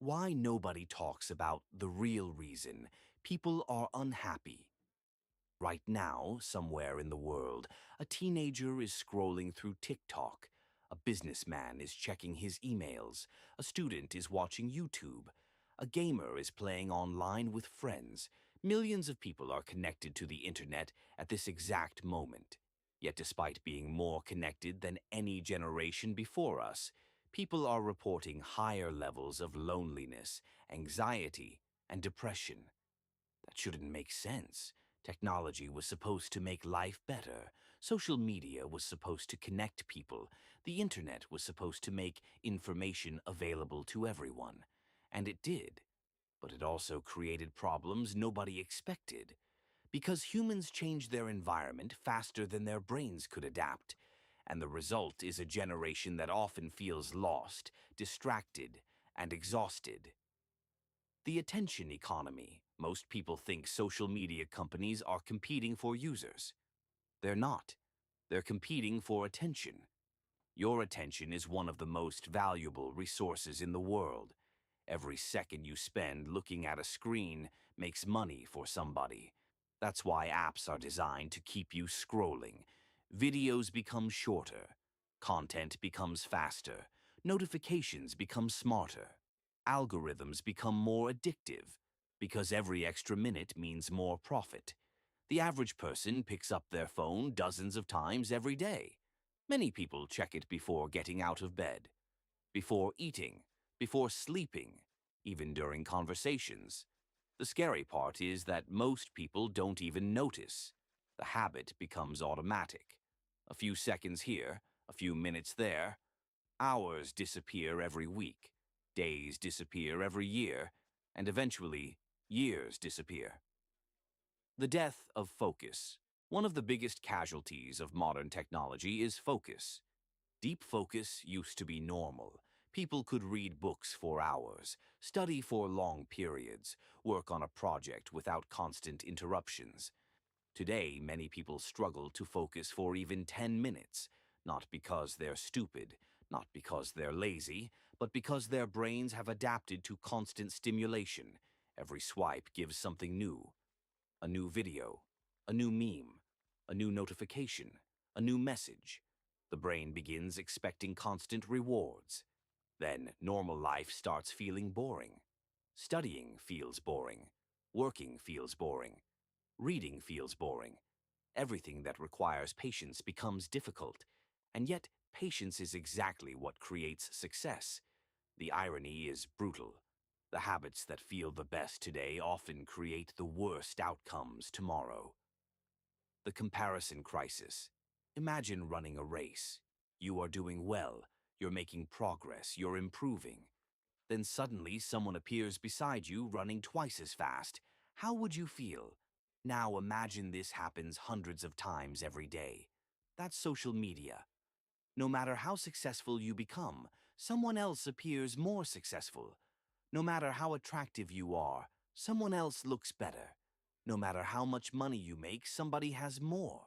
Why nobody talks about the real reason people are unhappy. Right now, somewhere in the world, a teenager is scrolling through TikTok. A businessman is checking his emails. A student is watching YouTube. A gamer is playing online with friends. Millions of people are connected to the internet at this exact moment. Yet despite being more connected than any generation before us, people are reporting higher levels of loneliness, anxiety, and depression. That shouldn't make sense. Technology was supposed to make life better. Social media was supposed to connect people. The internet was supposed to make information available to everyone. And it did. But it also created problems nobody expected. Because humans change their environment faster than their brains could adapt. And the result is a generation that often feels lost, distracted, and exhausted. The attention economy. Most people think social media companies are competing for users. They're not. They're competing for attention. Your attention is one of the most valuable resources in the world. Every second you spend looking at a screen makes money for somebody. That's why apps are designed to keep you scrolling. Videos become shorter. Content becomes faster. Notifications become smarter. Algorithms become more addictive because every extra minute means more profit. The average person picks up their phone dozens of times every day. Many people check it before getting out of bed, before eating, before sleeping, even during conversations. The scary part is that most people don't even notice. The habit becomes automatic. A few seconds here, a few minutes there. Hours disappear every week. Days disappear every year. And eventually, years disappear. The death of focus. One of the biggest casualties of modern technology is focus. Deep focus used to be normal. People could read books for hours, study for long periods, work on a project without constant interruptions. Today, many people struggle to focus for even 10 minutes, not because they're stupid, not because they're lazy, but because their brains have adapted to constant stimulation. Every swipe gives something new. A new video, a new meme, a new notification, a new message. The brain begins expecting constant rewards. Then normal life starts feeling boring. Studying feels boring. Working feels boring. Reading feels boring. Everything that requires patience becomes difficult. And yet, patience is exactly what creates success. The irony is brutal. The habits that feel the best today often create the worst outcomes tomorrow. The comparison crisis. Imagine running a race. You are doing well, you're making progress, you're improving. Then suddenly someone appears beside you running twice as fast. How would you feel? Now imagine this happens hundreds of times every day. That's social media. No matter how successful you become, someone else appears more successful. No matter how attractive you are, someone else looks better. No matter how much money you make, somebody has more.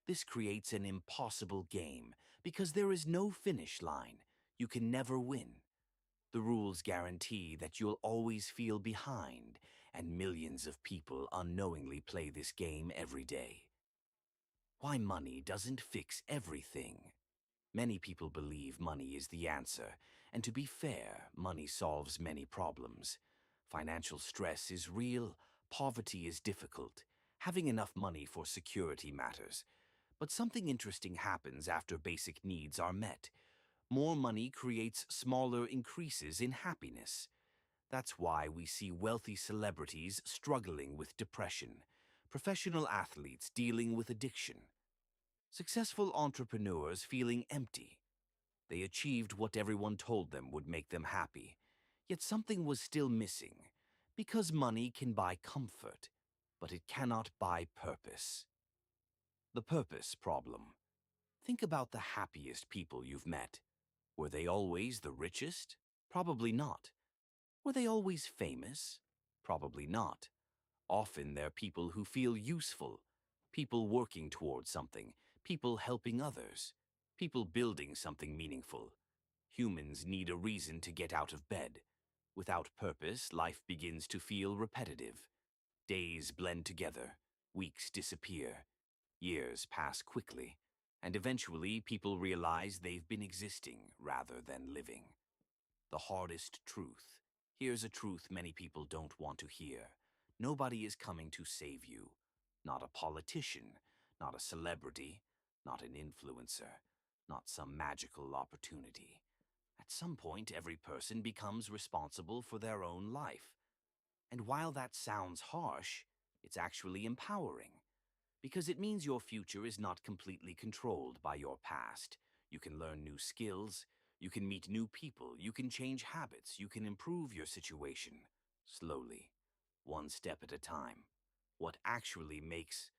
This creates an impossible game because there is no finish line. You can never win. The rules guarantee that you'll always feel behind, and millions of people unknowingly play this game every day. Why money doesn't fix everything. Many people believe money is the answer, and to be fair, money solves many problems. Financial stress is real, poverty is difficult, having enough money for security matters. But something interesting happens after basic needs are met. More money creates smaller increases in happiness. That's why we see wealthy celebrities struggling with depression, professional athletes dealing with addiction, successful entrepreneurs feeling empty. They achieved what everyone told them would make them happy, yet something was still missing, because money can buy comfort, but it cannot buy purpose. The purpose problem. Think about the happiest people you've met. Were they always the richest? Probably not. Were they always famous? Probably not. Often they're people who feel useful, people working towards something, people helping others, people building something meaningful. Humans need a reason to get out of bed. Without purpose, life begins to feel repetitive. Days blend together, weeks disappear, years pass quickly, and eventually people realize they've been existing rather than living. The hardest truth. Here's a truth many people don't want to hear. Nobody is coming to save you. Not a politician, not a celebrity, not an influencer, not some magical opportunity. At some point, every person becomes responsible for their own life. And while that sounds harsh, it's actually empowering. Because it means your future is not completely controlled by your past. You can learn new skills, you can meet new people, you can change habits, you can improve your situation. Slowly, one step at a time. What actually makes